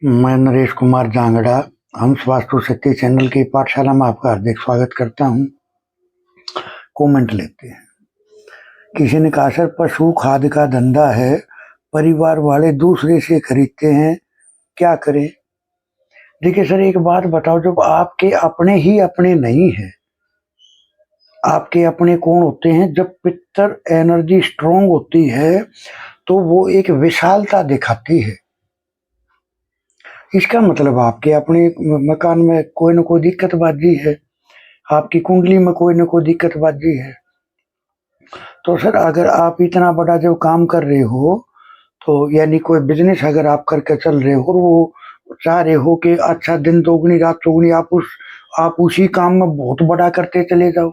मैं नरेश कुमार जांगड़ा हंस वास्तु शक्ति चैनल की पाठशाला में आपका हार्दिक स्वागत करता हूं। कमेंट लेते हैं। किसी ने कहा सर पशु खाद का धंधा है, परिवार वाले दूसरे से खरीदते हैं, क्या करें? देखिए सर, एक बात बताओ, जब आपके अपने ही अपने नहीं है, आपके अपने कौन होते हैं? जब पितर एनर्जी स्ट्रोंग होती है तो वो एक विशालता दिखाती है। इसका मतलब आपके अपने मकान में कोई न कोई दिक्कतबाजी है, आपकी कुंडली में कोई न कोई दिक्कतबाजी है। तो सर, अगर आप इतना बड़ा जो काम कर रहे हो, तो यानी कोई बिजनेस अगर आप करके चल रहे हो और वो चाह रहे हो कि अच्छा दिन दोगुनी रात चौगुनी आप उसी काम में बहुत बड़ा करते चले जाओ,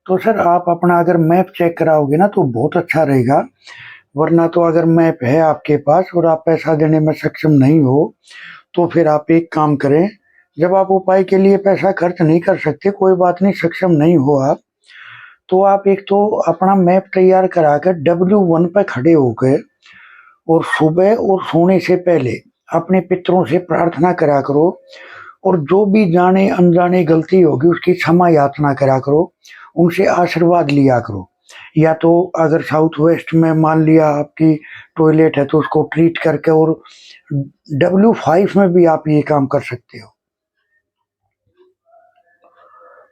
तो सर आप अपना अगर मैप चेक कराओगे ना तो बहुत अच्छा रहेगा। वरना तो अगर मैप है आपके पास और आप पैसा देने में सक्षम नहीं हो, तो फिर आप एक काम करें, जब आप उपाय के लिए पैसा खर्च नहीं कर सकते, कोई बात नहीं, सक्षम नहीं हो आप, तो आप एक तो अपना मैप तैयार करा कर W1 पे खड़े होकर और सुबह और सोने से पहले अपने पितरों से प्रार्थना करा करो, और जो भी जाने अनजाने गलती होगी उसकी क्षमा याचना करा करो, उनसे आशीर्वाद लिया करो। या तो अगर साउथ वेस्ट में मान लिया आपकी टॉयलेट है तो उसको ट्रीट करके, और W5 में भी आप ये काम कर सकते हो।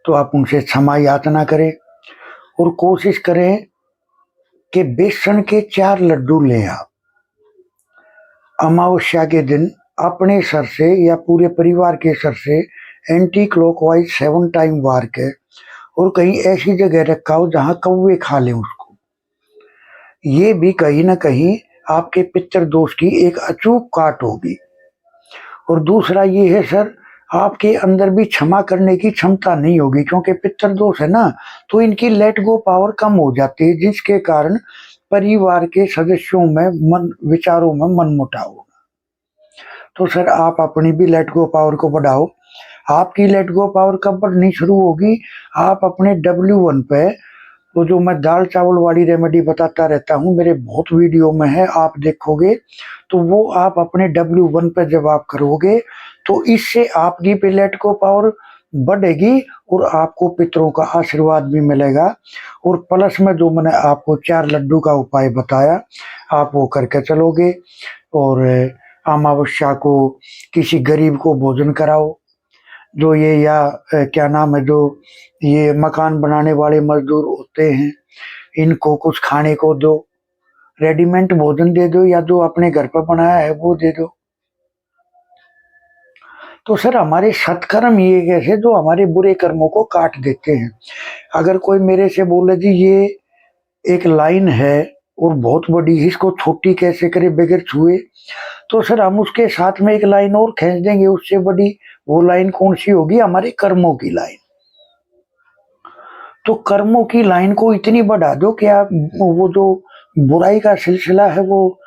तो आप उनसे क्षमा याचना करें और कोशिश करें कि बेसन के 4 लड्डू लें आप। अमावस्या के दिन अपने सर से या पूरे परिवार के सर से एंटी क्लॉकवाइज 7 टाइम वार के, और कहीं ऐसी जगह रखा हो जहां कौवे खा लें उसको। ये भी कहीं ना कहीं आपके पितृ दोष की एक अचूक काट होगी। और दूसरा ये है सर, आपके अंदर भी क्षमा करने की क्षमता नहीं होगी, क्योंकि पितृ दोष है ना, तो इनकी लेट गो पावर कम हो जाती है, जिसके कारण परिवार के सदस्यों में विचारों में मनमुटाव होगा। तो सर आप अपनी भी लेट गो पावर को बढ़ाओ। आपकी लेट गो पावर कब बढ़नी शुरू होगी? आप अपने W1 पे, तो जो मैं दाल चावल वाली रेमेडी बताता रहता हूँ, मेरे बहुत वीडियो में है, आप देखोगे तो वो आप अपने W1 पे जब आप करोगे तो इससे आपकी पे लेट गो पावर बढ़ेगी और आपको पितरों का आशीर्वाद भी मिलेगा। और प्लस में जो मैंने आपको 4 लड्डू का उपाय बताया, आप वो करके चलोगे। और अमावस्या को किसी गरीब को भोजन कराओ, जो ये या क्या नाम है, जो ये मकान बनाने वाले मजदूर होते हैं, इनको कुछ खाने को दो, रेडीमेड भोजन दे दो या जो अपने घर पर बनाया है वो दे दो। तो सर हमारे सत्कर्म ये कैसे, जो हमारे बुरे कर्मों को काट देते हैं। अगर कोई मेरे से बोले जी ये एक लाइन है और बहुत बड़ी, इसको छोटी कैसे करे बगैर छुए, तो सर हम उसके साथ में एक लाइन और खींच देंगे उससे बड़ी। वो लाइन कौन सी होगी? हमारे कर्मों की लाइन। तो कर्मों की लाइन को इतनी बढ़ा दो कि आप वो जो बुराई का सिलसिला है वो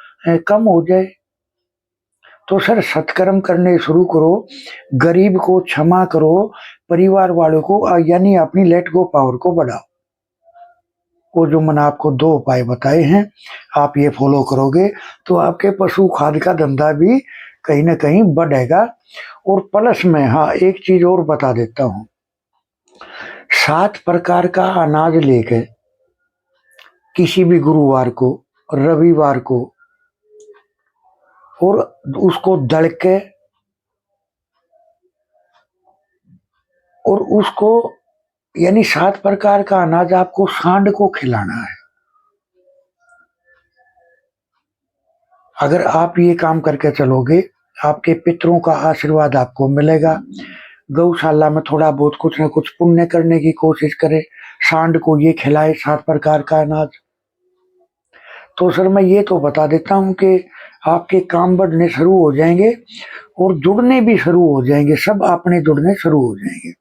कम हो जाए। तो सर सत्कर्म करने शुरू करो, गरीब को क्षमा करो, परिवार वालों को यानी अपनी लेट गो पावर को बढ़ाओ। वो जो मैंने आपको 2 उपाय बताए हैं, आप ये फॉलो करोगे तो आपके पशु खाद का धंधा भी कहीं ना कहीं बढ़ेगा। और प्लस में हाँ एक चीज और बता देता हूँ, 7 प्रकार का अनाज लेके किसी भी गुरुवार को, रविवार को, और उसको दड़ के और उसको, यानी 7 प्रकार का अनाज आपको सांड को खिलाना है। अगर आप ये काम करके चलोगे, आपके पितरों का आशीर्वाद आपको मिलेगा। गौशाला में थोड़ा बहुत कुछ न कुछ पुण्य करने की कोशिश करें, सांड को ये खिलाए 7 प्रकार का अनाज। तो सर मैं ये तो बता देता हूँ कि आपके काम बढ़ने शुरू हो जाएंगे और जुड़ने भी शुरू हो जाएंगे, सब अपने जुड़ने शुरू हो जाएंगे।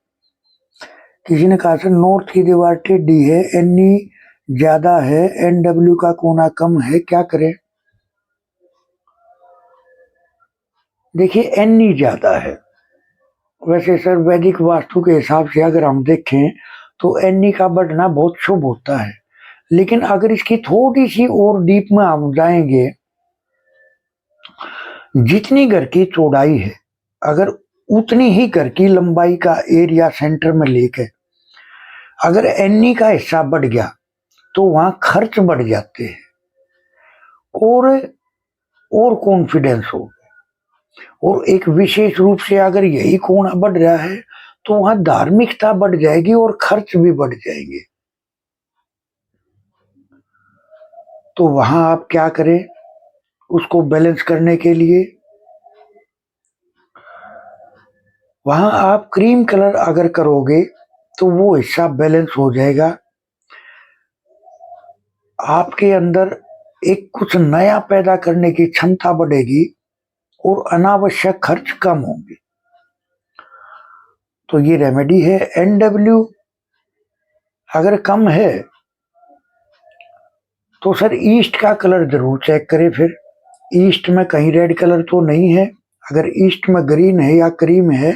किसी ने कहा सर नॉर्थ की दीवार टेढ़ी है, NE ज्यादा है, NW का कोना कम है, क्या करें? देखिए NE ज्यादा है। वैसे सर वैदिक वास्तु के हिसाब से अगर हम देखें तो NE का बढ़ना बहुत शुभ होता है, लेकिन अगर इसकी थोड़ी सी और डीप में हम जाएंगे जितनी घर की चौड़ाई है, अगर उतनी ही घर की लंबाई का एरिया सेंटर में लेके अगर एनी का हिस्सा बढ़ गया तो वहां खर्च बढ़ जाते हैं और कॉन्फिडेंस हो, और एक विशेष रूप से अगर यही कोण बढ़ रहा है तो वहां धार्मिकता बढ़ जाएगी और खर्च भी बढ़ जाएंगे। तो वहां आप क्या करें उसको बैलेंस करने के लिए, वहां आप क्रीम कलर अगर करोगे तो वो हिस्सा बैलेंस हो जाएगा, आपके अंदर एक कुछ नया पैदा करने की क्षमता बढ़ेगी और अनावश्यक खर्च कम होंगे। तो ये रेमेडी है। NW अगर कम है तो सर ईस्ट का कलर जरूर चेक करें। फिर ईस्ट में कहीं रेड कलर तो नहीं है, अगर ईस्ट में ग्रीन है या क्रीम है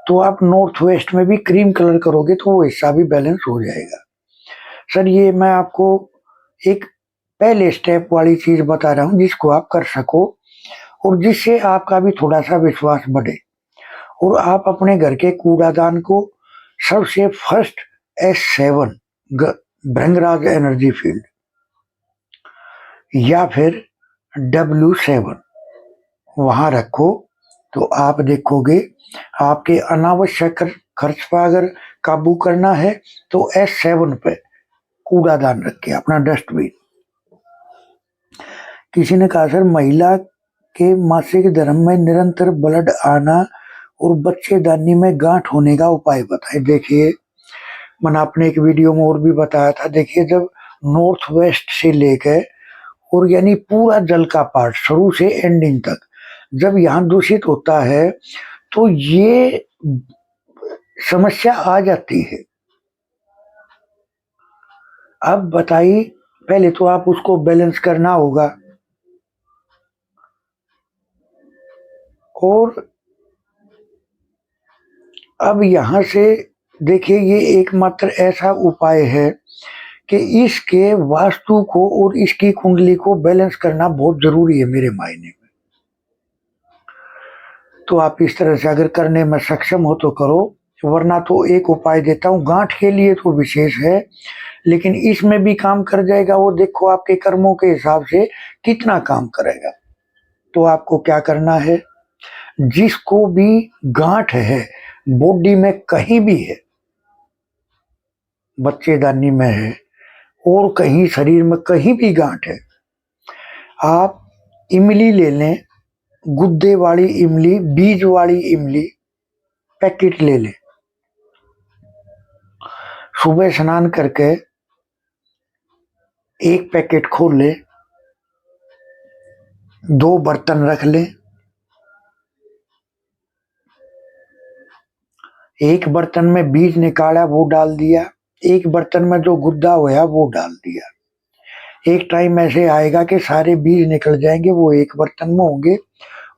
तो आप नॉर्थ वेस्ट में भी क्रीम कलर करोगे तो वो हिस्सा भी बैलेंस हो जाएगा। सर ये मैं आपको एक पहले स्टेप वाली चीज बता रहा हूँ जिसको आप कर सको और जिससे आपका भी थोड़ा सा विश्वास बढ़े, और आप अपने घर के कूड़ादान को सबसे फर्स्ट S7 भृंगराज एनर्जी फील्ड या फिर W7 वहां रखो तो आप देखोगे आपके अनावश्यक खर्च पर अगर काबू करना है तो S7 पे कूड़ादान रखे अपना डस्टबिन। किसी ने कहा सर महिला के मासिक धर्म में निरंतर ब्लड आना और बच्चेदानी में गांठ होने का उपाय बताए। देखिए मैंने अपने एक वीडियो में और भी बताया था, देखिए जब नॉर्थ वेस्ट से लेकर और यानी पूरा जल का पार्ट शुरू से एंडिंग तक जब यहाँ दूषित होता है तो ये समस्या आ जाती है। अब बताइए, पहले तो आप उसको बैलेंस करना होगा, और अब यहां से देखिए ये एकमात्र ऐसा उपाय है कि इसके वास्तु को और इसकी कुंडली को बैलेंस करना बहुत जरूरी है मेरे मायने में। तो आप इस तरह से अगर करने में सक्षम हो तो करो, वरना तो एक उपाय देता हूँ गांठ के लिए तो विशेष है, लेकिन इसमें भी काम कर जाएगा। वो देखो आपके कर्मों के हिसाब से कितना काम करेगा। तो आपको क्या करना है, जिसको भी गांठ है बॉडी में कहीं भी है, बच्चेदानी में है और कहीं शरीर में कहीं भी गांठ है, आप इमली ले लें, गुद्दे वाली इमली, बीज वाली इमली पैकेट ले लें। सुबह स्नान करके एक पैकेट खोल ले, 2 बर्तन रख लें, एक बर्तन में बीज निकाला वो डाल दिया, एक बर्तन में जो गुद्दा होया वो डाल दिया। एक टाइम ऐसे आएगा कि सारे बीज निकल जाएंगे, वो एक बर्तन में होंगे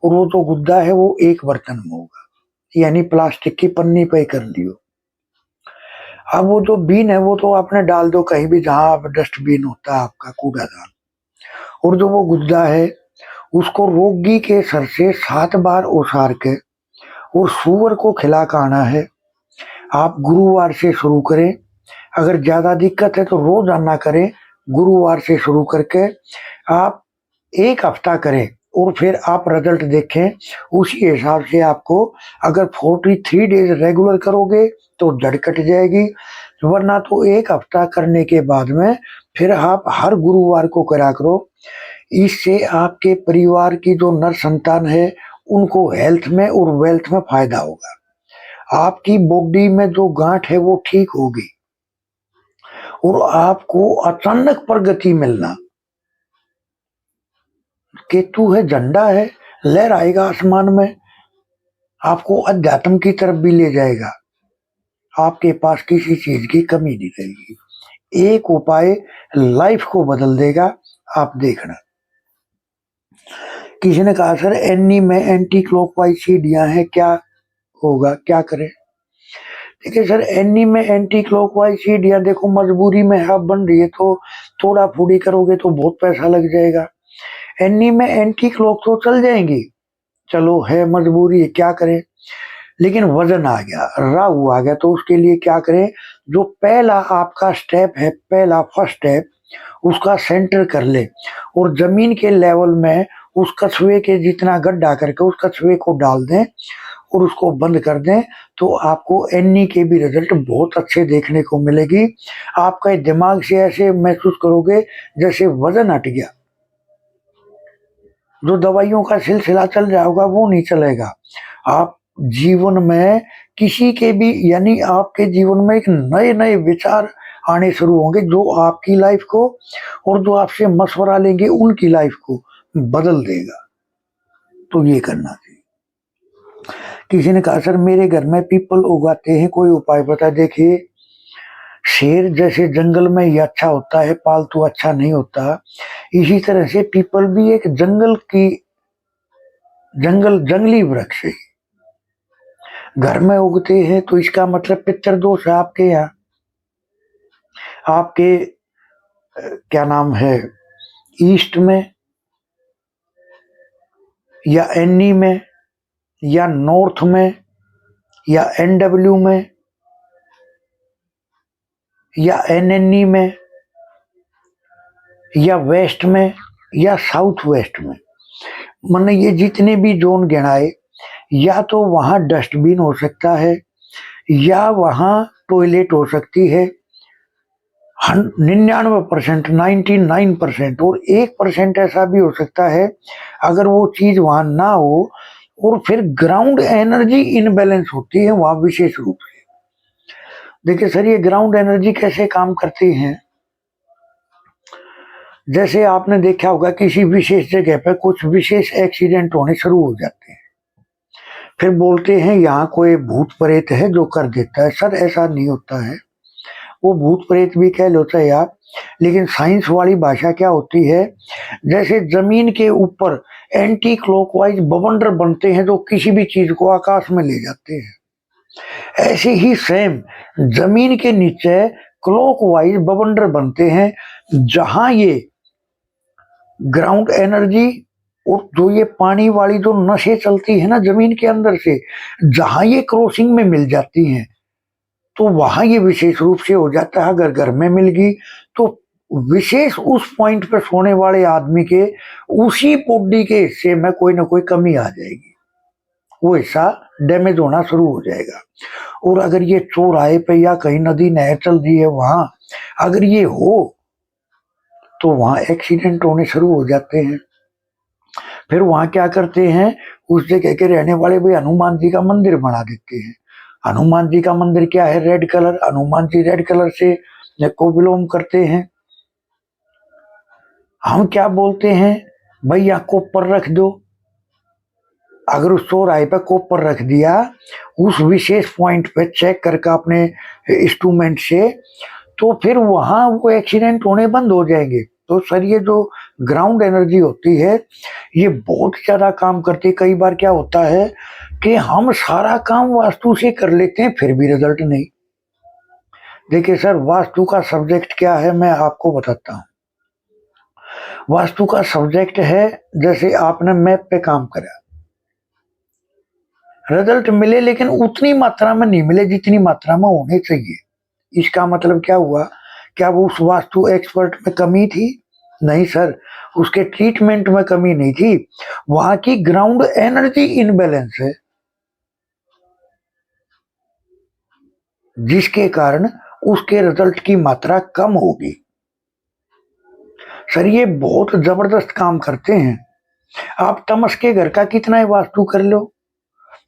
और वो जो गुद्दा है वो एक बर्तन में होगा, यानी प्लास्टिक की पन्नी पे कर लियो। अब वो जो बीन है वो तो आपने डाल दो कहीं भी जहां डस्टबिन होता है आपका कूड़ादान, और जो वो गुद्दा है उसको रोगी के सर से 7 बार उसार के और सूअर को खिला के आना है। आप गुरुवार से शुरू करें, अगर ज्यादा दिक्कत है तो रोजाना करें, गुरुवार से शुरू करके आप 1 हफ्ता करें और फिर आप रिजल्ट देखें। उसी हिसाब से आपको अगर 43 डेज रेगुलर करोगे तो जड़ कट जाएगी, वरना तो 1 हफ्ता करने के बाद में फिर आप हर गुरुवार को करा करो। इससे आपके परिवार की जो नर संतान है उनको हेल्थ में और वेल्थ में फायदा होगा, आपकी बॉडी में जो गांठ है वो ठीक होगी और आपको अचानक प्रगति मिलना। केतु है, झंडा है, लहराएगा आसमान में, आपको अध्यात्म की तरफ भी ले जाएगा, आपके पास किसी चीज की कमी नहीं रहेगी। एक उपाय लाइफ को बदल देगा, आप देखना। किसी ने कहा सर एनी में एंटी क्लॉकवाइज सीढ़ियां हैं, क्या होगा, क्या करें? देखिए सर एनी में एंटी क्लॉकवाइज सीढ़ियां देखो मजबूरी में आप बन रही है तो थोड़ा फूडी करोगे तो बहुत पैसा लग जाएगा। एनी में एंटी क्लॉक तो चल जाएंगी, चलो है मजबूरी है, क्या करें। लेकिन वजन आ गया, राहु आ गया, तो उसके लिए क्या करें, जो पहला आपका स्टेप है, पहला फर्स्ट स्टेप, उसका सेंटर कर ले और जमीन के लेवल में उस कछुए के जितना गड्ढा करके उस कछुए को डाल दें और उसको बंद कर दें, तो आपको एनी के भी रिजल्ट बहुत अच्छे देखने को मिलेगी। आपका दिमाग से ऐसे महसूस करोगे जैसे वजन हट गया, जो दवाइयों का सिलसिला चल रहा होगा वो नहीं चलेगा। आप जीवन में किसी के भी, यानी आपके जीवन में एक नए नए विचार आने शुरू होंगे, जो आपकी लाइफ को और जो आपसे मशवरा लेंगे उनकी लाइफ को बदल देगा। तो ये करना चाहिए। किसी ने कहा सर मेरे घर में पीपल उगाते हैं, कोई उपाय बता। देखिए, शेर जैसे जंगल में ही अच्छा होता है, पालतू अच्छा नहीं होता, इसी तरह से पीपल भी एक जंगली वृक्ष है, घर में उगते हैं, तो इसका मतलब पितर दोष है आपके यहाँ। आपके क्या नाम है, ईस्ट में या एनई में या नॉर्थ में या एनडब्ल्यू में या एनएनई में या वेस्ट में या साउथ वेस्ट में, मैंने ये जितने भी जोन गिनाए, या तो वहां डस्टबिन हो सकता है या वहां टॉयलेट हो सकती है। 99%, 99%, और 1% ऐसा भी हो सकता है अगर वो चीज वहां ना हो, और फिर ग्राउंड एनर्जी इनबैलेंस होती है वहां विशेष रूप से। देखिए सर, ये ग्राउंड एनर्जी कैसे काम करती है, जैसे आपने देखा होगा किसी विशेष जगह पर कुछ विशेष एक्सीडेंट होने शुरू हो जाते हैं, फिर बोलते हैं यहाँ कोई भूत प्रेत है जो कर देता है। सर ऐसा नहीं होता है, वो भूत प्रेत भी कह लो चाहे आप, लेकिन साइंस वाली भाषा क्या होती है, जैसे जमीन के ऊपर एंटी क्लॉकवाइज बवंडर बनते हैं जो किसी भी चीज को आकाश में ले जाते हैं, ऐसे ही सेम जमीन के नीचे क्लॉकवाइज बवंडर बनते हैं, जहां ये ग्राउंड एनर्जी और जो ये पानी वाली जो नशे चलती है ना जमीन के अंदर से, जहां ये क्रॉसिंग में मिल जाती हैं, तो वहां ये विशेष रूप से हो जाता है। अगर घर में मिल गई तो विशेष उस पॉइंट पे सोने वाले आदमी के उसी बॉडी के हिस्से में कोई ना कोई कमी आ जाएगी, वो हिस्सा डैमेज होना शुरू हो जाएगा। और अगर ये चौराहे पे या कहीं नदी नहर चल रही है वहां अगर ये हो, तो वहां एक्सीडेंट होने शुरू हो जाते हैं। फिर वहां क्या करते हैं, उस जगह के रहने वाले भाई हनुमान जी का मंदिर बना देते हैं। हनुमान जी का मंदिर क्या है, red colour, Hanuman ji red colour से को बिलोंग करते हैं। हम क्या बोलते हैं, भाई यहाँ कोपर रख दो। अगर उस चौराहे पे कोपर रख दिया उस विशेष पॉइंट पे चेक करके अपने इंस्ट्रूमेंट से, तो फिर वहां वो एक्सीडेंट होने बंद हो जाएंगे। तो सर ये जो ग्राउंड एनर्जी होती है ये बहुत ज्यादा काम करती है। कई बार क्या होता है कि हम सारा काम वास्तु से कर लेते हैं फिर भी रिजल्ट नहीं। देखिए सर, वास्तु का सब्जेक्ट क्या है मैं आपको बताता हूँ। वास्तु का सब्जेक्ट है, जैसे आपने मैप पे काम करा, रिजल्ट मिले लेकिन उतनी मात्रा में नहीं मिले जितनी मात्रा में होने चाहिए। इसका मतलब क्या हुआ, क्या वो उस वास्तु एक्सपर्ट में कमी थी? नहीं सर, उसके ट्रीटमेंट में कमी नहीं थी, वहां की ग्राउंड एनर्जी इनबैलेंस है, जिसके कारण उसके रिजल्ट की मात्रा कम होगी। सर ये बहुत जबरदस्त काम करते हैं। आप तमस के घर का कितना ही वास्तु कर लो,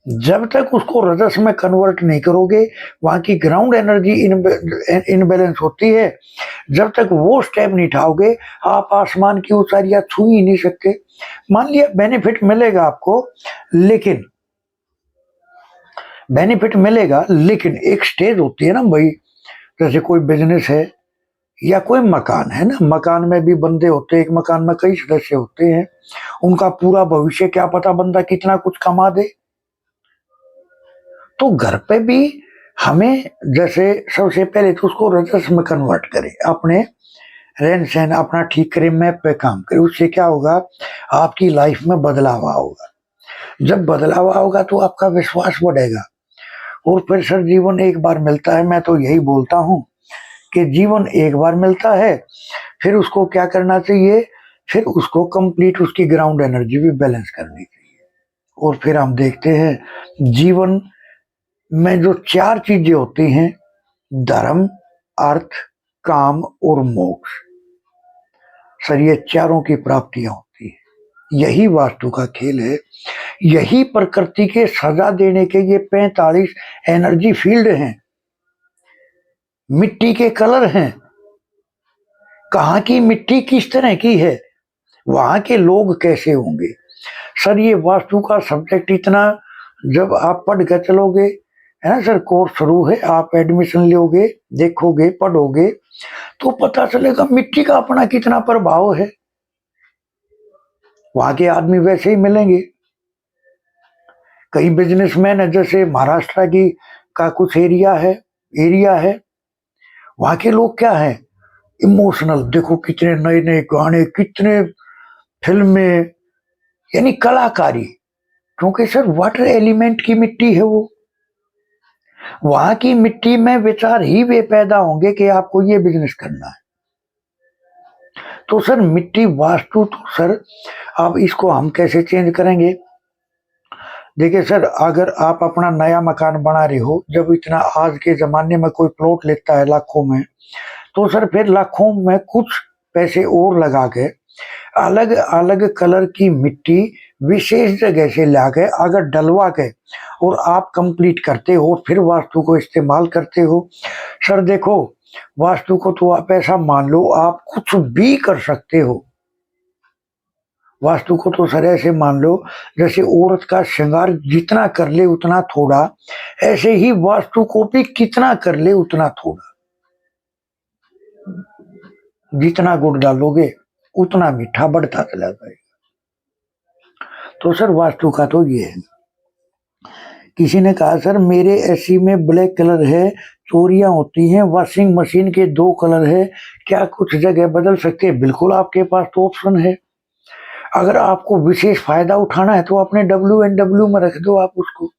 जब तक उसको रजस में कन्वर्ट नहीं करोगे, वहां की ग्राउंड एनर्जी इनबैलेंस होती है, जब तक वो स्टेप नहीं उठाओगे आप आसमान की ऊंचाइयां छू ही नहीं सकते। मान लिया बेनिफिट मिलेगा आपको, लेकिन बेनिफिट मिलेगा लेकिन एक स्टेज होती है ना भाई, जैसे कोई बिजनेस है या कोई मकान है ना, मकान में भी बंदे होते हैं, एक मकान में कई सदस्य होते हैं, उनका पूरा भविष्य क्या पता बंदा कितना कुछ कमा दे। तो घर पे भी हमें जैसे सबसे पहले तो उसको रजस में कन्वर्ट करें, अपने रहन सहन अपना ठीक करें, मैप पे काम करें, उससे क्या होगा, आपकी लाइफ में बदलाव होगा। जब बदलाव होगा तो आपका विश्वास बढ़ेगा। और फिर सर जीवन एक बार मिलता है, मैं तो यही बोलता हूँ कि जीवन एक बार मिलता है, फिर उसको क्या करना चाहिए, फिर उसको कंप्लीट उसकी ग्राउंड एनर्जी भी बैलेंस करनी चाहिए। और फिर हम देखते हैं जीवन में जो 4 चीजें होती हैं, धर्म, अर्थ, काम और मोक्ष, सर ये चारों की प्राप्तियां होती है। यही वास्तु का खेल है, यही प्रकृति के सजा देने के ये 45 एनर्जी फील्ड हैं, मिट्टी के कलर हैं, कहाँ की मिट्टी किस तरह की है, वहां के लोग कैसे होंगे। सर ये वास्तु का सब्जेक्ट इतना, जब आप पढ़ कर चलोगे, है ना सर, कोर्स शुरू है, आप एडमिशन लोगे, देखोगे, पढ़ोगे, तो पता चलेगा मिट्टी का अपना कितना प्रभाव है। वहां के आदमी वैसे ही मिलेंगे। कई बिजनेसमैन है, जैसे महाराष्ट्र की का कुछ एरिया है, वहां के लोग क्या है, इमोशनल, देखो कितने नए नए गाने, कितने फिल्में, यानी कलाकारी, क्योंकि सर वाटर एलिमेंट की मिट्टी है वो। वहां की मिट्टी में विचार ही वे पैदा होंगे कि आपको ये बिजनेस करना है। तो सर मिट्टी वास्तु, तो सर अब इसको हम कैसे चेंज करेंगे। देखिए सर, अगर आप अपना नया मकान बना रहे हो, जब इतना आज के जमाने में कोई प्लॉट लेता है लाखों में, तो सर फिर लाखों में कुछ पैसे और लगा के अलग अलग कलर की मिट्टी विशेष जगह से ला के अगर डलवा के और आप कंप्लीट करते हो, फिर वास्तु को इस्तेमाल करते हो, सर देखो वास्तु को तो आप ऐसा मान लो आप कुछ भी कर सकते हो। वास्तु को तो सर ऐसे मान लो, जैसे औरत का श्रृंगार जितना कर ले उतना थोड़ा, ऐसे ही वास्तु को भी कितना कर ले उतना थोड़ा। जितना गुड़ डालोगे उतना मीठा बढ़ता चला जाएगा। तो सर वास्तु का तो ये है। किसी ने कहा सर मेरे एसी में ब्लैक कलर है, चोरियां होती हैं, वॉशिंग मशीन के 2 कलर है, क्या कुछ जगह बदल सकते हैं। बिल्कुल आपके पास तो ऑप्शन है। अगर आपको विशेष फायदा उठाना है तो अपने WNW में रख दो आप उसको,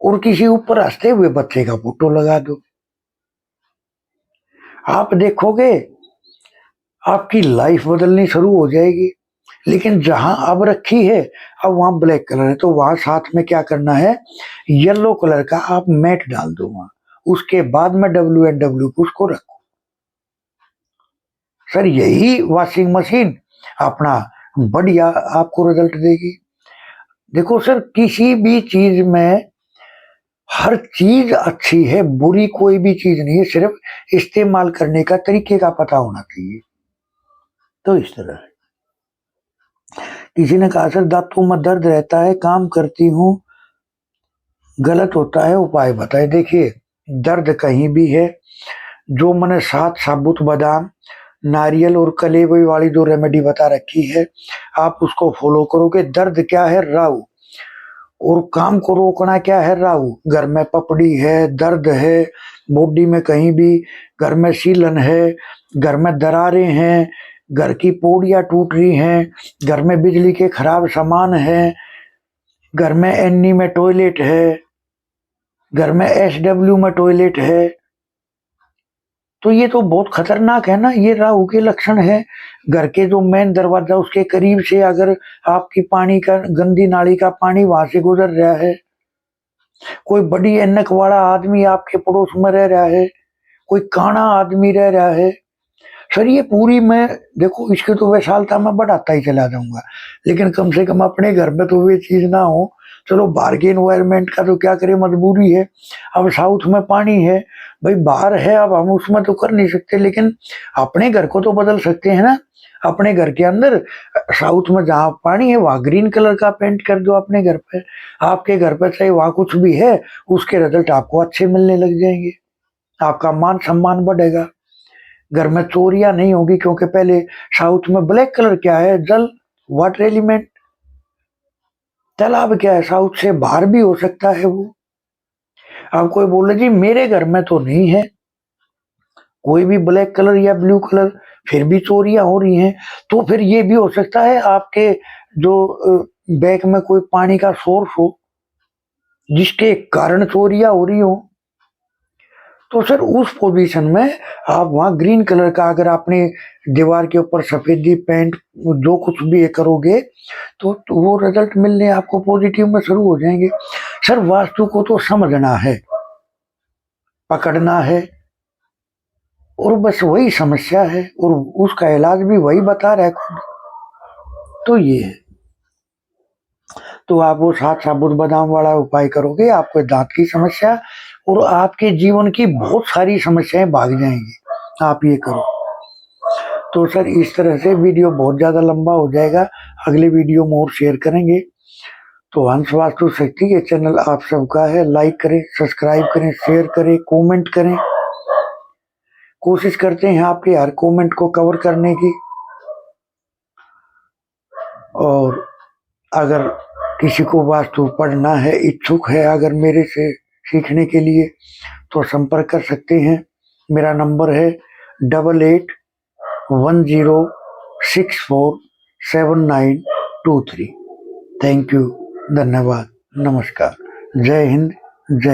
और किसी ऊपर हंसते हुए बच्चे का फोटो लगा दो। आप देखोगे आपकी लाइफ बदलनी शुरू हो जाएगी। लेकिन जहां अब रखी है, अब वहां ब्लैक कलर है, तो वहां साथ में क्या करना है, येलो कलर का आप मैट डाल दो वहां, उसके बाद में WNW को उसको रखो। सर यही वॉशिंग मशीन अपना बढ़िया आपको रिजल्ट देगी। देखो सर किसी भी चीज में हर चीज अच्छी है, बुरी कोई भी चीज नहीं है, सिर्फ इस्तेमाल करने का तरीके का पता होना चाहिए। तो इस तरह है। किसी ने कहा सर दांतों में दर्द रहता है, काम करती हूँ, गलत होता है, उपाय बताए। देखिए दर्द कहीं भी है, जो मैंने 7 साबुत बादाम, नारियल और कलेवे वाली जो रेमेडी बता रखी है, आप उसको फॉलो करोगे। दर्द क्या है, राहु, और काम को रोकना क्या है, राहु। घर में पपड़ी है, दर्द है, बॉडी में कहीं भी, घर में सीलन है, घर में दरारें हैं, घर की पौड़ियां टूट रही हैं, घर में बिजली के खराब सामान है, घर में एनी में टॉयलेट है, घर में SW में टॉयलेट है, तो ये तो बहुत खतरनाक है ना, ये राहु के लक्षण है। घर के जो मेन दरवाजा उसके करीब से अगर आपकी पानी का गंदी नाली का पानी वहां से गुजर रहा है, कोई बड़ी ऐनक वाला आदमी आपके पड़ोस में रह रहा है, कोई काना आदमी रह रहा है, सर ये पूरी मैं देखो इसकी तो विशालता में बढ़ाता ही चला जाऊंगा, लेकिन कम से कम अपने घर में तो वे चीज ना हो। चलो बाहर के एनवायरमेंट का तो क्या करें, मजबूरी है। अब साउथ में पानी है भाई, बाहर है, अब हम उसमें तो कर नहीं सकते, लेकिन अपने घर को तो बदल सकते हैं ना। अपने घर के अंदर साउथ में जहाँ पानी है वहां ग्रीन कलर का पेंट कर दो अपने घर पे। आपके घर पे चाहे वहां कुछ भी है, उसके रिजल्ट आपको अच्छे मिलने लग जाएंगे, आपका मान सम्मान बढ़ेगा, घर में चोरियां नहीं होगी। क्योंकि पहले साउथ में ब्लैक कलर क्या है, जल, वाटर एलिमेंट, तालाब क्या है, साउथ से बाहर भी हो सकता है वो। अब कोई बोले जी मेरे घर में तो नहीं है, कोई भी ब्लैक कलर या ब्लू कलर, फिर भी चोरियां हो रही हैं। तो फिर ये भी हो सकता है आपके जो बैग में कोई पानी का सोर्स हो जिसके कारण चोरियां हो रही हो। तो सर उस पोजीशन में आप वहां ग्रीन कलर का, अगर आपने दीवार के ऊपर सफेदी पेंट जो कुछ भी ये करोगे तो वो रिजल्ट मिलने आपको पॉजिटिव में शुरू हो जाएंगे। सर वास्तु को तो समझना है, पकड़ना है, और बस वही समस्या है, और उसका इलाज भी वही बता रहा है खुद। तो ये है। तो आप वो 7 साबुत बादाम वाला उपाय करोगे, आपको दांत की समस्या और आपके जीवन की बहुत सारी समस्याएं भाग जाएंगी। आप ये करो। तो सर इस तरह से वीडियो बहुत ज़्यादा लंबा हो जाएगा, अगले वीडियो में और शेयर करेंगे। तो हंस वास्तु शक्ति ये चैनल आप सबका है, लाइक करें, सब्सक्राइब करें, शेयर करें, कमेंट करें। कोशिश करते हैं आपके हर कमेंट को कवर करने की। और अगर किसी को वास्तु पढ़ना है, इच्छुक है अगर मेरे से सीखने के लिए, तो संपर्क कर सकते हैं। मेरा नंबर है 8810647923। थैंक यू, धन्यवाद, नमस्कार, जय हिंद, जय